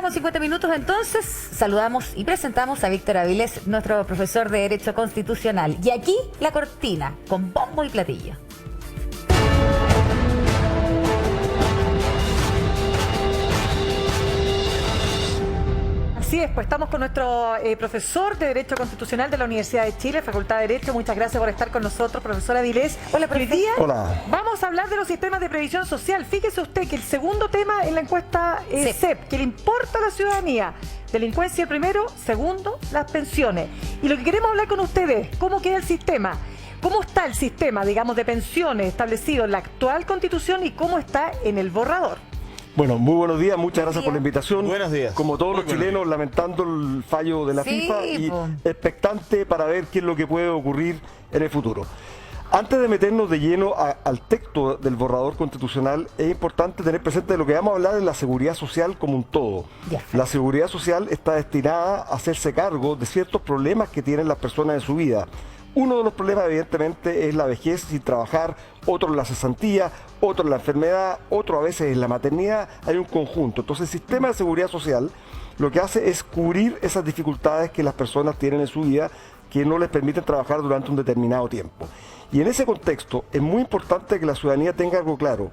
con 50 minutos, entonces saludamos y presentamos a Víctor Avilés, nuestro profesor de Derecho Constitucional. Y aquí la cortina, con bombo y platillo. Así es, pues estamos con nuestro profesor de Derecho Constitucional de la Universidad de Chile, Facultad de Derecho. Muchas gracias por estar con nosotros, profesor Avilés. Hola, Hoy día Hola. vamos a hablar de los sistemas de previsión social. Fíjese usted que el segundo tema en la encuesta CEP, que le importa a la ciudadanía. Delincuencia primero, segundo, las pensiones. Y lo que queremos hablar con ustedes, ¿cómo queda el sistema? ¿Cómo está el sistema, digamos, de pensiones establecido en la actual Constitución y cómo está en el borrador? Bueno, muy buenos días, muchas gracias por la invitación. Buenos días. Como todos los chilenos, lamentando el fallo de la FIFA y expectante para ver qué es lo que puede ocurrir en el futuro. Antes de meternos de lleno al texto del borrador constitucional, es importante tener presente de lo que vamos a hablar de la seguridad social como un todo. La seguridad social está destinada a hacerse cargo de ciertos problemas que tienen las personas en su vida. Uno de los problemas, evidentemente, es la vejez sin trabajar, otro es la cesantía, otro es la enfermedad, otro a veces es la maternidad, hay un conjunto. Entonces, el sistema de seguridad social lo que hace es cubrir esas dificultades que las personas tienen en su vida que no les permiten trabajar durante un determinado tiempo. Y en ese contexto es muy importante que la ciudadanía tenga algo claro.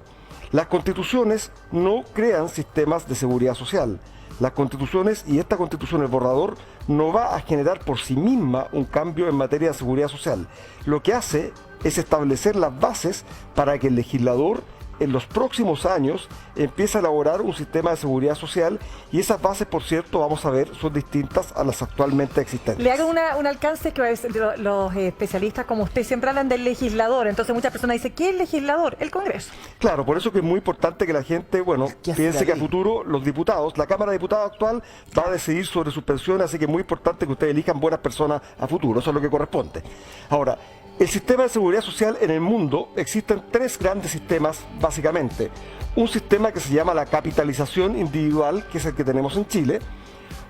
Las constituciones no crean sistemas de seguridad social. Las constituciones y esta constitución, el borrador, no va a generar por sí misma un cambio en materia de seguridad social. Lo que hace es establecer las bases para que el legislador en los próximos años empiece a elaborar un sistema de seguridad social y esas bases, por cierto, vamos a ver, son distintas a las actualmente existentes. Le hago un alcance que los especialistas como usted siempre hablan del legislador, entonces muchas personas dicen, ¿qué es el legislador? El Congreso. Claro, por eso que es muy importante que la gente, bueno, piense que a futuro los diputados, la Cámara de Diputados actual va a decidir sobre sus pensiones, así que es muy importante que ustedes elijan buenas personas a futuro, eso es lo que corresponde. Ahora, el sistema de seguridad social en el mundo, existen tres grandes sistemas básicamente. Un sistema que se llama la capitalización individual, que es el que tenemos en Chile.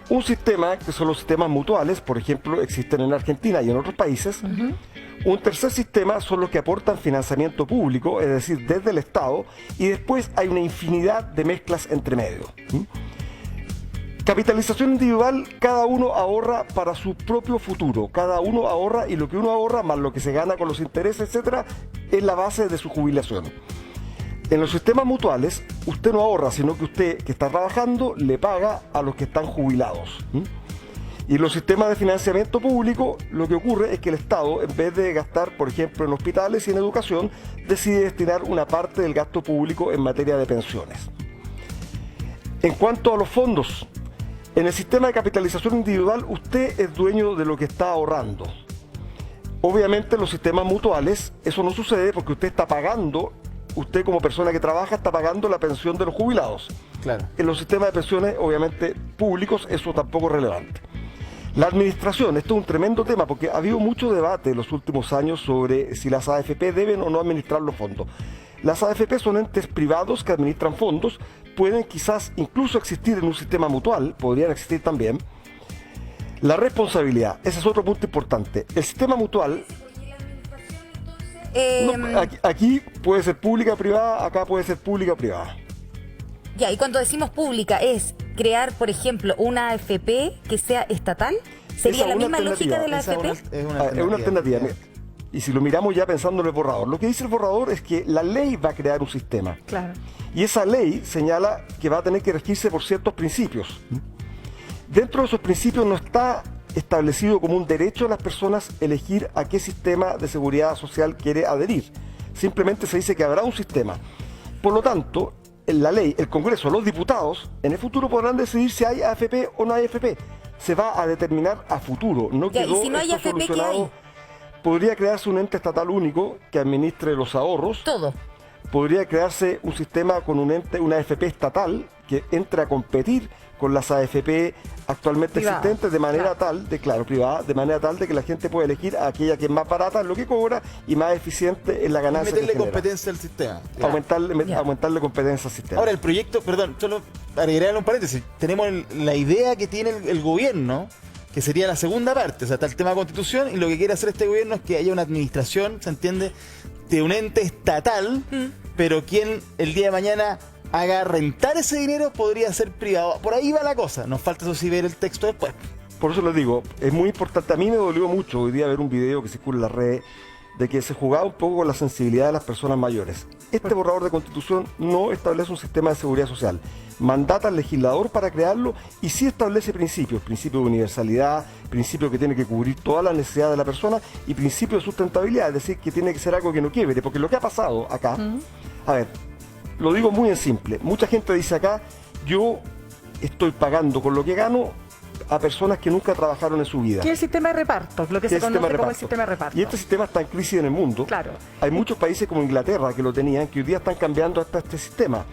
Un sistema que son los sistemas mutuales, por ejemplo, existen en Argentina y en otros países. Un tercer sistema son los que aportan financiamiento público, es decir, desde el Estado. Y después hay una infinidad de mezclas entre medio. Capitalización individual, cada uno ahorra para su propio futuro, cada uno ahorra y lo que uno ahorra más lo que se gana con los intereses, etcétera, es la base de su jubilación. En los sistemas mutuales, usted no ahorra, sino que usted que está trabajando le paga a los que están jubilados. Y en los sistemas de financiamiento público, lo que ocurre es que el Estado, en vez de gastar, por ejemplo, en hospitales y en educación, decide destinar una parte del gasto público en materia de pensiones. En cuanto a los fondos, en el sistema de capitalización individual, usted es dueño de lo que está ahorrando. Obviamente, en los sistemas mutuales, eso no sucede porque usted está pagando, usted como persona que trabaja, está pagando la pensión de los jubilados. Claro. En los sistemas de pensiones, obviamente, públicos, eso tampoco es relevante. La administración, esto es un tremendo tema porque ha habido mucho debate en los últimos años sobre si las AFP deben o no administrar los fondos. Las AFP son entes privados que administran fondos, pueden quizás incluso existir en un sistema mutual, podrían existir también. La responsabilidad, ese es otro punto importante. El sistema mutual, aquí puede ser pública o privada, acá puede ser pública o privada. Ya, y cuando decimos pública, ¿es crear, por ejemplo, una AFP que sea estatal? ¿Sería la misma lógica de la AFP? Es una alternativa. Y si lo miramos ya pensando en el borrador, lo que dice el borrador es que la ley va a crear un sistema. Claro. Y esa ley señala que va a tener que regirse por ciertos principios. Dentro de esos principios no está establecido como un derecho a las personas elegir a qué sistema de seguridad social quiere adherir. Simplemente se dice que habrá un sistema. Por lo tanto, en la ley, el Congreso, los diputados, en el futuro podrán decidir si hay AFP o no hay AFP. Se va a determinar a futuro. No ya, quedó ¿y si no hay esto AFP, solucionado. qué hay? Podría crearse un ente estatal único que administre los ahorros. Todo. Podría crearse un sistema con una AFP estatal que entre a competir con las AFP actualmente existentes de manera tal, privada, de manera tal de que la gente pueda elegir a aquella que es más barata en lo que cobra y más eficiente en la ganancia. Meterle competencia al sistema. Aumentarle competencia al sistema. Ahora, el proyecto, perdón, solo agregarle un paréntesis. Tenemos la idea que tiene el gobierno, que sería la segunda parte, o sea, está el tema de constitución y lo que quiere hacer este gobierno es que haya una administración, ¿se entiende?, de un ente estatal, pero quien el día de mañana haga rentar ese dinero, podría ser privado. Por ahí va la cosa. Nos falta eso sí ver el texto después. Por eso les digo, es muy importante. A mí me dolió mucho hoy día ver un video que circula en las redes de que se jugaba un poco con la sensibilidad de las personas mayores. Este borrador de Constitución no establece un sistema de seguridad social. Mandata al legislador para crearlo y sí establece principios. Principio de universalidad, principio que tiene que cubrir todas las necesidades de la persona y principio de sustentabilidad, es decir, que tiene que ser algo que no quiebre. Porque lo que ha pasado acá, a ver, lo digo muy en simple. Mucha gente dice acá, yo estoy pagando con lo que gano a personas que nunca trabajaron en su vida. ¿Qué es el sistema de reparto? Lo que se conoce como el sistema de reparto. Y este sistema está en crisis en el mundo. Claro. Hay muchos países como Inglaterra que lo tenían, que hoy día están cambiando hasta este sistema.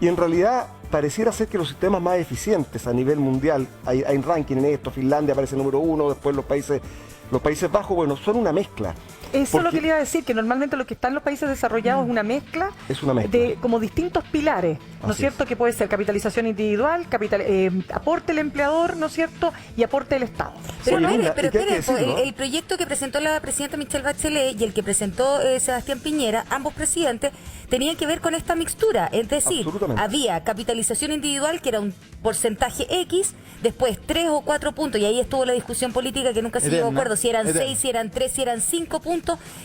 Y en realidad pareciera ser que los sistemas más eficientes a nivel mundial, hay ranking en esto, Finlandia aparece número 1, después los Países Bajos, bueno, son una mezcla. Eso es lo que le iba a decir, que normalmente lo que está en los países desarrollados es una mezcla, de como distintos pilares, ¿no es cierto? Que puede ser capitalización individual, aporte del empleador, ¿no es cierto? Y aporte del Estado. Pero, el proyecto que presentó la presidenta Michelle Bachelet y el que presentó Sebastián Piñera, ambos presidentes, tenían que ver con esta mixtura. Es decir, había capitalización individual, que era un porcentaje X, después 3 o 4 puntos, y ahí estuvo la discusión política que nunca se llegó a acuerdo, si eran 6, si eran 3, si eran 5 puntos,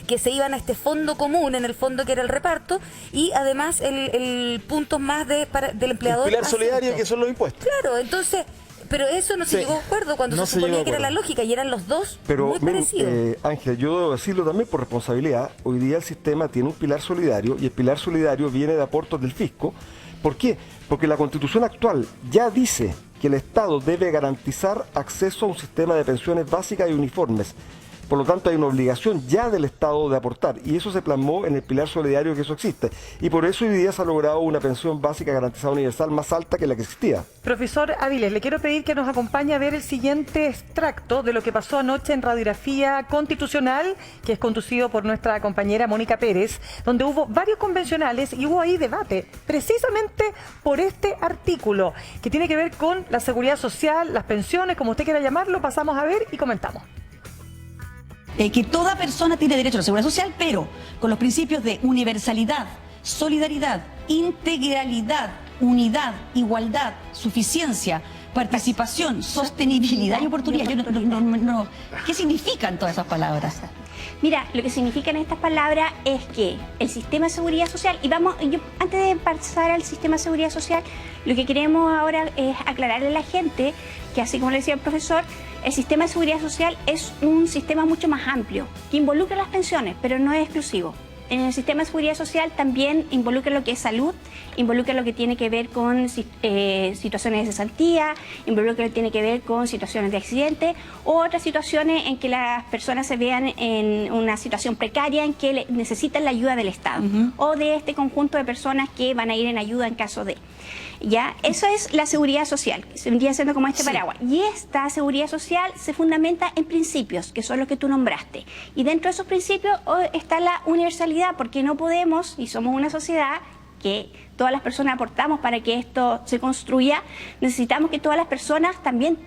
que se iban a este fondo común, en el fondo que era el reparto, y además el punto más del empleador. El pilar solidario, que son los impuestos. Claro, entonces, pero eso no se llegó a acuerdo cuando se suponía que era la lógica, y eran los dos muy parecidos. Ángel, yo debo decirlo también por responsabilidad, hoy día el sistema tiene un pilar solidario, y el pilar solidario viene de aportes del fisco. ¿Por qué? Porque la Constitución actual ya dice que el Estado debe garantizar acceso a un sistema de pensiones básicas y uniformes. Por lo tanto, hay una obligación ya del Estado de aportar, y eso se plasmó en el pilar solidario, que eso existe. Y por eso hoy día se ha logrado una pensión básica garantizada universal más alta que la que existía. Profesor Áviles, le quiero pedir que nos acompañe a ver el siguiente extracto de lo que pasó anoche en Radiografía Constitucional, que es conducido por nuestra compañera Mónica Pérez, donde hubo varios convencionales y hubo ahí debate, precisamente por este artículo, que tiene que ver con la seguridad social, las pensiones, como usted quiera llamarlo. Pasamos a ver y comentamos. Que toda persona tiene derecho a la seguridad social, pero con los principios de universalidad, solidaridad, integralidad, unidad, igualdad, suficiencia, participación, sostenibilidad y oportunidad. ¿Qué significan todas esas palabras? Mira, lo que significan estas palabras es que el sistema de seguridad social, antes de pasar al sistema de seguridad social, lo que queremos ahora es aclararle a la gente que, así como le decía el profesor, el sistema de seguridad social es un sistema mucho más amplio, que involucra las pensiones, pero no es exclusivo. En el sistema de seguridad social también involucra lo que es salud, involucra lo que tiene que ver con situaciones de cesantía, involucra lo que tiene que ver con situaciones de accidente o otras situaciones en que las personas se vean en una situación precaria en que necesitan la ayuda del Estado o de este conjunto de personas que van a ir en ayuda en caso de... ¿Ya? Eso es la seguridad social, que se vendría siendo como este paraguas. Y esta seguridad social se fundamenta en principios, que son los que tú nombraste. Y dentro de esos principios está la universalidad, porque no podemos, y somos una sociedad que todas las personas aportamos para que esto se construya, necesitamos que todas las personas también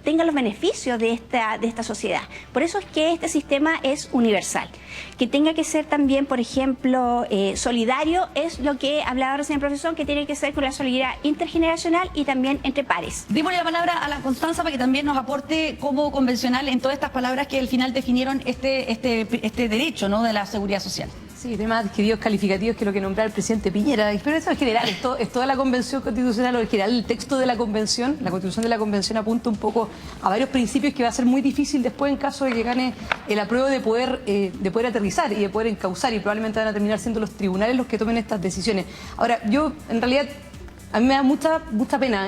tengan los beneficios de esta sociedad. Por eso es que este sistema es universal. Que tenga que ser también, por ejemplo, solidario, es lo que hablaba recién el profesor, que tiene que ser con la solidaridad intergeneracional y también entre pares. Démosle la palabra a la Constanza para que también nos aporte como convencional en todas estas palabras que al final definieron este derecho, ¿no?, de la seguridad social. Sí, temas adquiridos calificativos, que es lo que nombraba el presidente Piñera. Pero eso en general, es toda la Convención Constitucional, o en general el texto de la Convención, la Constitución de la Convención apunta un poco a varios principios que va a ser muy difícil después, en caso de que gane el apruebo, de poder aterrizar y de poder encauzar, y probablemente van a terminar siendo los tribunales los que tomen estas decisiones. Ahora, yo, en realidad, a mí me da mucha pena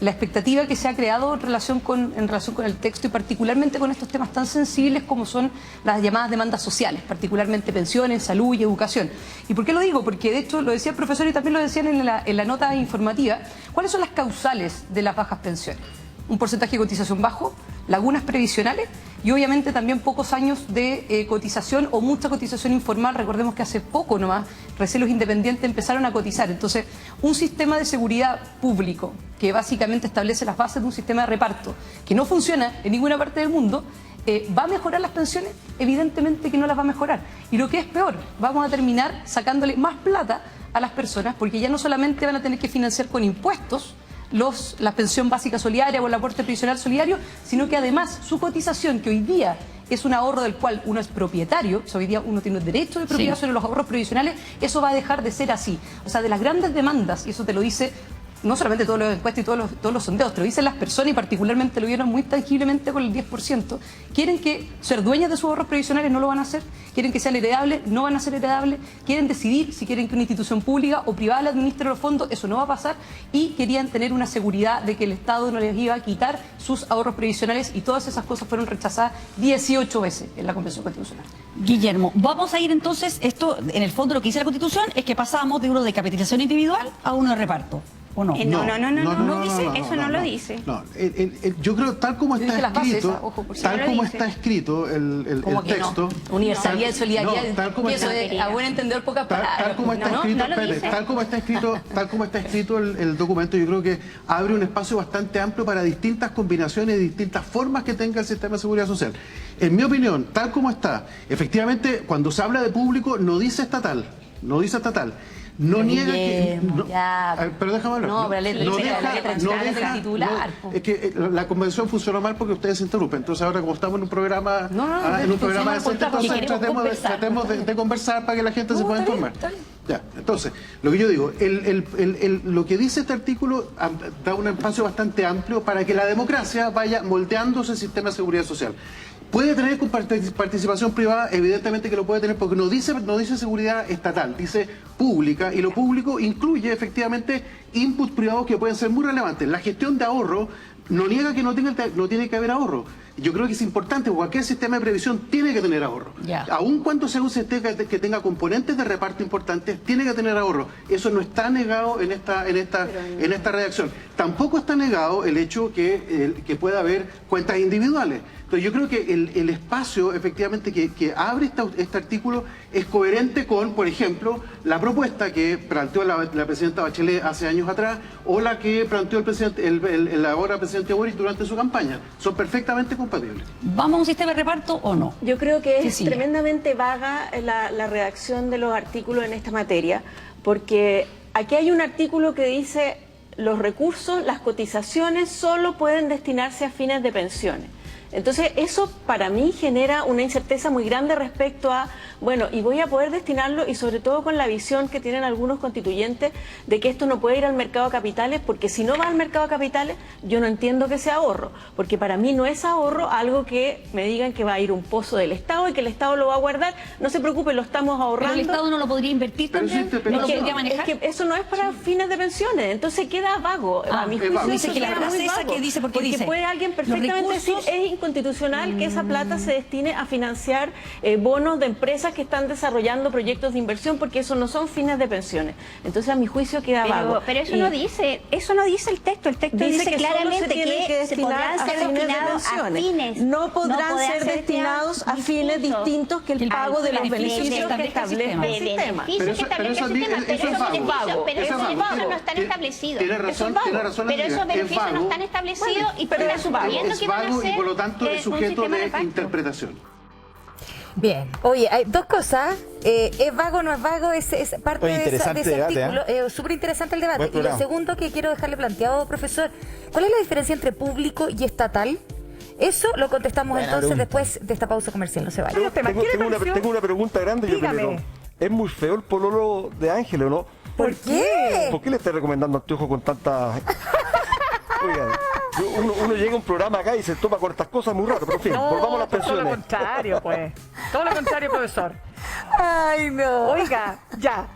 la expectativa que se ha creado en relación con el texto, y particularmente con estos temas tan sensibles como son las llamadas demandas sociales, particularmente pensiones, salud y educación. ¿Y por qué lo digo? Porque de hecho lo decía el profesor y también lo decían en la nota informativa. ¿Cuáles son las causales de las bajas pensiones? Un porcentaje de cotización bajo, lagunas previsionales y obviamente también pocos años de cotización o mucha cotización informal. Recordemos que hace poco nomás recién los independientes empezaron a cotizar. Entonces, un sistema de seguridad público que básicamente establece las bases de un sistema de reparto que no funciona en ninguna parte del mundo, ¿va a mejorar las pensiones? Evidentemente que no las va a mejorar. Y lo que es peor, vamos a terminar sacándole más plata a las personas, porque ya no solamente van a tener que financiar con impuestos la pensión básica solidaria o el aporte previsional solidario, sino que además su cotización, que hoy día es un ahorro del cual uno es propietario, o sea, hoy día uno tiene el derecho de propiedad sobre los ahorros previsionales, eso va a dejar de ser así. O sea, de las grandes demandas, y eso te lo dice no solamente todos los encuestas y todos los sondeos, te lo dicen las personas, y particularmente lo vieron muy tangiblemente con el 10%, quieren que ser dueñas de sus ahorros previsionales, no lo van a hacer, quieren que sean heredables, no van a ser heredables, quieren decidir si quieren que una institución pública o privada le administre los fondos, eso no va a pasar, y querían tener una seguridad de que el Estado no les iba a quitar sus ahorros previsionales, y todas esas cosas fueron rechazadas 18 veces en la Convención Constitucional. Guillermo, vamos a ir entonces, esto en el fondo lo que dice la Constitución es que pasamos de uno de capitalización individual a uno de reparto. ¿O no? No dice, eso no lo dice. No, yo creo tal como está escrito, tal como está escrito el texto. No? Universalidad, solidaridad, y eso es a buen entender pocas palabras. Tal como está escrito, tal como está escrito el documento, yo creo que abre un espacio bastante amplio para distintas combinaciones y distintas formas que tenga el sistema de seguridad social. En mi opinión, tal como está, efectivamente, cuando se habla de público, no dice estatal. No niega que... pero déjame hablar. No, pero es que la convención funcionó mal porque ustedes se interrumpen. Entonces ahora como estamos en un programa decente, entonces tratemos de conversar para que la gente se pueda informar. Ya, entonces, lo que yo digo, lo que dice este artículo da un espacio bastante amplio para que la democracia vaya moldeándose el sistema de seguridad social. Puede tener participación privada, evidentemente que lo puede tener, porque no dice seguridad estatal, dice pública, y lo público incluye efectivamente inputs privados que pueden ser muy relevantes. La gestión de ahorro no niega que no tiene que haber ahorro. Yo creo que es importante, cualquier sistema de previsión tiene que tener ahorro. Aun cuando sea un sistema que tenga componentes de reparto importantes, tiene que tener ahorro. Eso no está negado en esta redacción. Tampoco está negado el hecho que pueda haber cuentas individuales. Entonces yo creo que el espacio efectivamente que abre este artículo es coherente con, por ejemplo, la propuesta que planteó la presidenta Bachelet hace años atrás, o la que planteó el ahora presidente Boric durante su campaña. Son perfectamente compatibles. ¿Vamos a un sistema de reparto o no? Yo creo que es tremendamente vaga la redacción de los artículos en esta materia, porque aquí hay un artículo que dice los recursos, las cotizaciones solo pueden destinarse a fines de pensiones. Entonces eso para mí genera una incerteza muy grande respecto a, bueno, y voy a poder destinarlo, y sobre todo con la visión que tienen algunos constituyentes de que esto no puede ir al mercado de capitales, porque si no va al mercado de capitales yo no entiendo que sea ahorro, porque para mí no es ahorro algo que me digan que va a ir un pozo del Estado y que el Estado lo va a guardar. No se preocupe, lo estamos ahorrando. ¿Pero el Estado no lo podría invertir también? ¿No lo podría manejar? Es que eso no es para fines de pensiones, entonces queda vago. A mi juicio dice que la frase esa que dice, porque dice, puede alguien perfectamente decir es inconstitucional que esa plata se destine a financiar bonos de empresas que están desarrollando proyectos de inversión, porque eso no son fines de pensiones. Entonces a mi juicio queda vago. Pero eso no dice el texto. El texto dice claramente que se podrán ser destinados a fines. No podrán ser destinados a fines distintos que el pago de los beneficios que establece el sistema. Pero esos beneficios no están establecidos. Tiene razón, pero esos beneficios no están establecidos, y tú estás suponiendo que van a ser y por lo tanto es sujeto de interpretación. Bien, oye, hay dos cosas. ¿Es vago o no es vago? Es parte de ese artículo. Súper interesante el debate. Y lo segundo que quiero dejarle planteado, profesor, ¿cuál es la diferencia entre público y estatal? Eso lo contestamos entonces después de esta pausa comercial. No se vaya. Tengo una pregunta grande. Yo es muy feo el pololo de Ángel, ¿o no? ¿Por qué? ¿Por qué le está recomendando anteojos con tanta... Oigan, uno llega a un programa acá y se toma con estas cosas muy rato, pero en fin, volvamos a las pensiones. Todo lo contrario, pues. Todo lo contrario, profesor. Ay, no. Oiga, ya.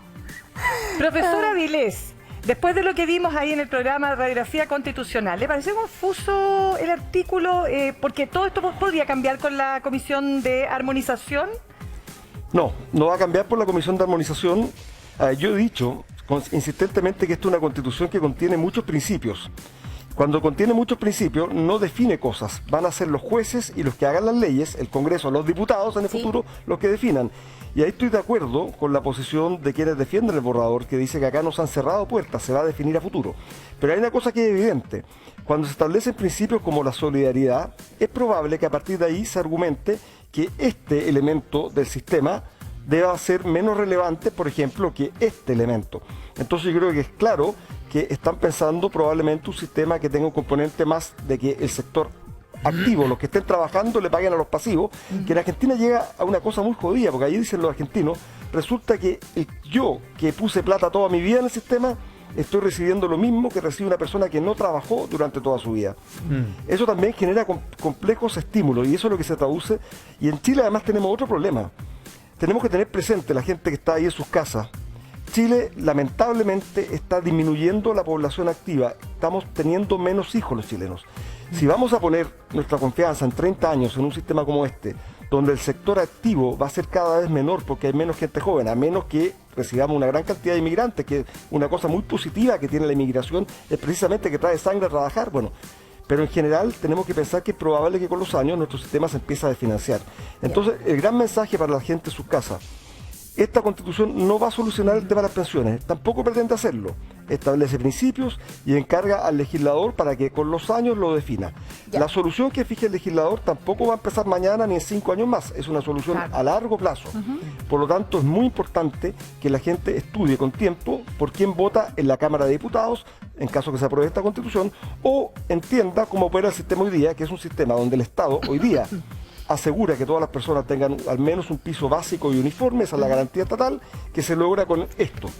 Profesora Vilés, después de lo que vimos ahí en el programa de Radiografía Constitucional, ¿le pareció confuso el artículo? Porque todo esto podría cambiar con la Comisión de Armonización. No va a cambiar por la Comisión de Armonización. Yo he dicho insistentemente que esto es una Constitución que contiene muchos principios. Cuando contiene muchos principios, no define cosas. Van a ser los jueces y los que hagan las leyes, el Congreso, los diputados en el futuro, los que definan. Y ahí estoy de acuerdo con la posición de quienes defienden el borrador, que dice que acá nos han cerrado puertas, se va a definir a futuro. Pero hay una cosa que es evidente. Cuando se establecen principios como la solidaridad, es probable que a partir de ahí se argumente que este elemento del sistema deba ser menos relevante, por ejemplo, que este elemento. Entonces yo creo que es claro que están pensando probablemente un sistema que tenga un componente más de que el sector activo, los que estén trabajando, le paguen a los pasivos, que en Argentina llega a una cosa muy jodida, porque ahí dicen los argentinos, resulta que yo, que puse plata toda mi vida en el sistema, estoy recibiendo lo mismo que recibe una persona que no trabajó durante toda su vida. Eso también genera complejos estímulos, y eso es lo que se traduce. Y en Chile además tenemos otro problema. Tenemos que tener presente la gente que está ahí en sus casas. Chile lamentablemente está disminuyendo la población activa, estamos teniendo menos hijos los chilenos. Si vamos a poner nuestra confianza en 30 años en un sistema como este, donde el sector activo va a ser cada vez menor porque hay menos gente joven, a menos que recibamos una gran cantidad de inmigrantes, que una cosa muy positiva que tiene la inmigración es precisamente que trae sangre a trabajar, bueno, pero en general tenemos que pensar que es probable que con los años nuestro sistema se empiece a desfinanciar. Entonces, el gran mensaje para la gente en sus casas: esta Constitución no va a solucionar el tema de las pensiones, tampoco pretende hacerlo. Establece principios y encarga al legislador para que con los años lo defina. La solución que fije el legislador tampoco va a empezar mañana ni en 5 años más, es una solución a largo plazo. Por lo tanto, es muy importante que la gente estudie con tiempo por quién vota en la Cámara de Diputados, en caso que se apruebe esta Constitución, o entienda cómo opera el sistema hoy día, que es un sistema donde el Estado hoy día asegura que todas las personas tengan al menos un piso básico y uniforme, esa es la garantía estatal, que se logra con esto,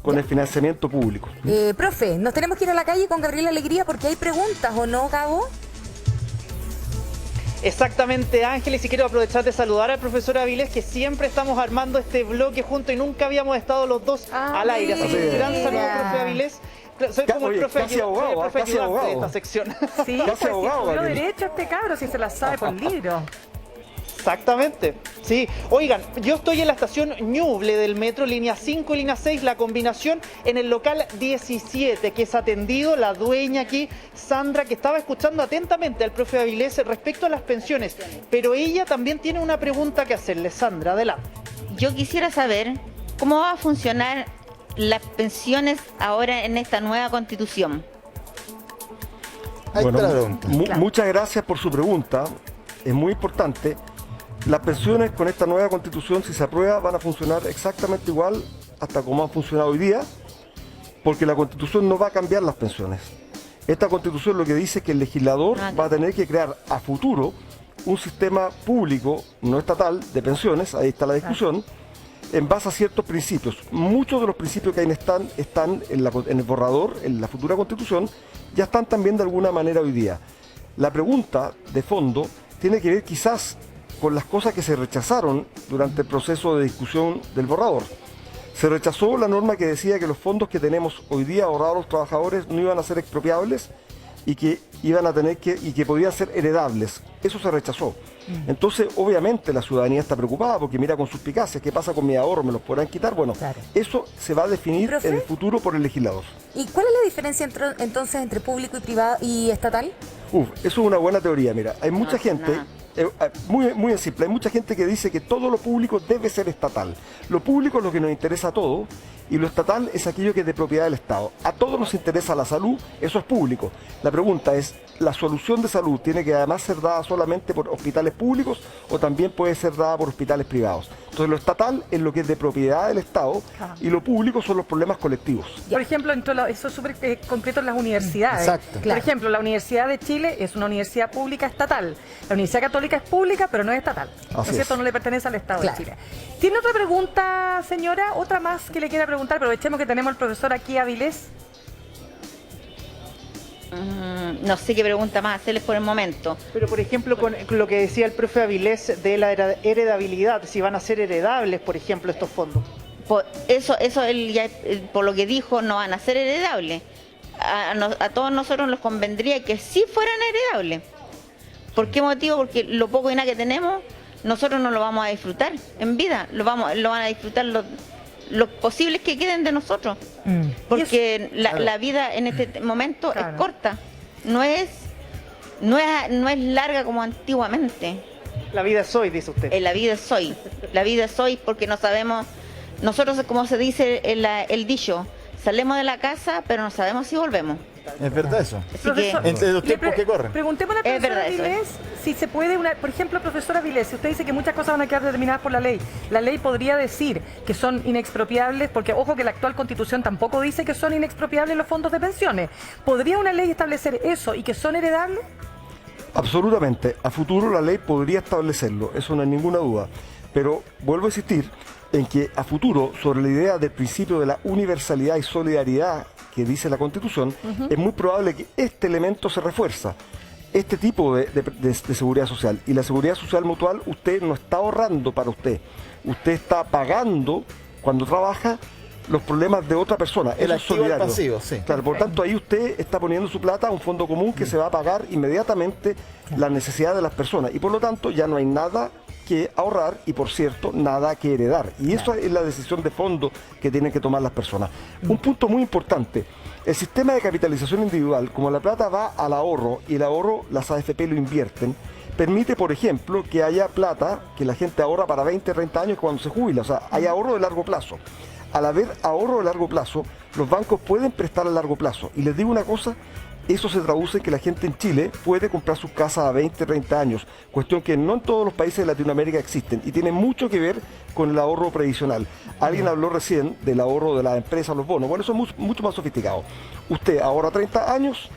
con el financiamiento público. Profe, nos tenemos que ir a la calle con Gabriel Alegría porque hay preguntas, ¿o no, Gabo? Exactamente, Ángeles, y quiero aprovechar de saludar al profesor Avilés, que siempre estamos armando este bloque juntos y nunca habíamos estado los dos al aire. Así que un gran saludo, profe Avilés. Soy como el profe, casi abogado, casi abogado de esta sección. Sí, casi abogado. Estudió derecho este cabro, si se la sabe por libro. Exactamente, sí. Oigan, yo estoy en la estación Ñuble del metro, línea 5, línea 6, la combinación, en el local 17, que es atendido la dueña aquí, Sandra, que estaba escuchando atentamente al profe Avilés respecto a las pensiones, pero ella también tiene una pregunta que hacerle. Sandra, adelante. Yo quisiera saber cómo va a funcionar las pensiones ahora en esta nueva Constitución. Bueno, muchas gracias por su pregunta, es muy importante. Las pensiones con esta nueva Constitución, si se aprueba, van a funcionar exactamente igual hasta como han funcionado hoy día, porque la Constitución no va a cambiar las pensiones. Esta Constitución lo que dice es que el legislador va a tener que crear a futuro un sistema público, no estatal, de pensiones, ahí está la discusión, en base a ciertos principios. Muchos de los principios que ahí están en el borrador, en la futura Constitución, ya están también de alguna manera hoy día. La pregunta de fondo tiene que ver quizás con las cosas que se rechazaron durante el proceso de discusión del borrador. Se rechazó la norma que decía que los fondos que tenemos hoy día ahorrados los trabajadores no iban a ser expropiables y que iban a tener y que podían ser heredables. Eso se rechazó. Entonces, obviamente, la ciudadanía está preocupada porque mira con suspicacia, ¿qué pasa con mi ahorro? ¿Me los podrán quitar? Bueno, eso se va a definir en el futuro por el legislador. ¿Y cuál es la diferencia entonces entre público y privado y estatal? Eso es una buena teoría. Mira, hay mucha gente... muy simple, hay mucha gente que dice que todo lo público debe ser estatal. Lo público es lo que nos interesa a todos y lo estatal es aquello que es de propiedad del Estado. A todos nos interesa la salud, eso es público. La pregunta es, ¿la solución de salud tiene que además ser dada solamente por hospitales públicos o también puede ser dada por hospitales privados? Entonces lo estatal es lo que es de propiedad del Estado y lo público son los problemas colectivos. Por ejemplo, eso es súper concreto en las universidades. Exacto. Por ejemplo, la Universidad de Chile es una universidad pública estatal. La Universidad Católica es pública, pero no es estatal. ¿No es cierto? No le pertenece al Estado de Chile. ¿Tiene otra pregunta, señora? ¿Otra más que le quiera preguntar? Aprovechemos que tenemos al profesor aquí, Avilés. No sé qué pregunta más hacerles por el momento. Pero, por ejemplo, con lo que decía el profe Avilés de la heredabilidad, si van a ser heredables, por ejemplo, estos fondos. Eso por lo que dijo, no van a ser heredables. A todos nosotros nos convendría que sí fueran heredables. ¿Por qué motivo? Porque lo poco y nada que tenemos, nosotros no lo vamos a disfrutar en vida. Lo van a disfrutar los posibles que queden de nosotros. Porque la vida en este momento es corta. No es larga como antiguamente. La vida es hoy, dice usted. La vida es hoy. La vida es hoy porque no sabemos. Nosotros, como se dice el dicho, salimos de la casa, pero no sabemos si volvemos. Es verdad eso. Profesor, entre los tiempos que corren. Preguntémosle al profesor Avilés si se puede, por ejemplo, profesora Vilés, si usted dice que muchas cosas van a quedar determinadas por la ley podría decir que son inexpropiables, porque ojo que la actual Constitución tampoco dice que son inexpropiables los fondos de pensiones. ¿Podría una ley establecer eso y que son heredables? Absolutamente. A futuro la ley podría establecerlo, eso no hay ninguna duda. Pero vuelvo a insistir en que a futuro, sobre la idea del principio de la universalidad y solidaridad que dice la Constitución, es muy probable que este elemento se refuerza. Este tipo de seguridad social y la seguridad social mutual, usted no está ahorrando para usted está pagando cuando trabaja los problemas de otra persona. Eso es solidario. Pasivo, sí. Claro, por tanto ahí usted está poniendo su plata a un fondo común que se va a pagar inmediatamente las necesidades de las personas y por lo tanto ya no hay nada que ahorrar y, por cierto, nada que heredar. Y eso es la decisión de fondo que tienen que tomar las personas. Un punto muy importante, el sistema de capitalización individual, como la plata va al ahorro y el ahorro las AFP lo invierten, permite, por ejemplo, que haya plata que la gente ahorra para 20, 30 años cuando se jubila. O sea, hay ahorro de largo plazo. Al haber ahorro de largo plazo, los bancos pueden prestar a largo plazo. Y les digo una cosa, eso se traduce en que la gente en Chile puede comprar sus casas a 20, 30 años, cuestión que no en todos los países de Latinoamérica existen y tiene mucho que ver con el ahorro previsional. Alguien habló recién del ahorro de las empresas, los bonos. Bueno, eso es mucho más sofisticado. Usted ahorra 30 años,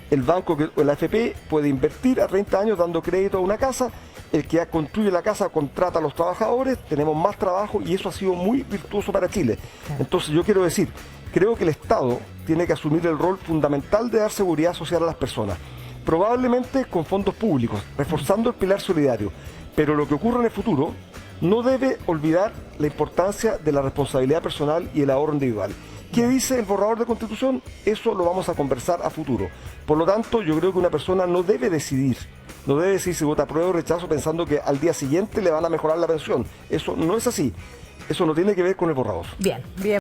el banco o la AFP puede invertir a 30 años dando crédito a una casa, el que construye la casa contrata a los trabajadores, tenemos más trabajo y eso ha sido muy virtuoso para Chile. Entonces yo quiero decir, creo que el Estado tiene que asumir el rol fundamental de dar seguridad social a las personas, probablemente con fondos públicos, reforzando el pilar solidario, pero lo que ocurra en el futuro no debe olvidar la importancia de la responsabilidad personal y el ahorro individual. ¿Qué dice el borrador de Constitución? Eso lo vamos a conversar a futuro. Por lo tanto, yo creo que una persona no debe decidir si vota apruebo o rechazo pensando que al día siguiente le van a mejorar la pensión. Eso no es así. Eso no tiene que ver con el borrador. Bien, bien.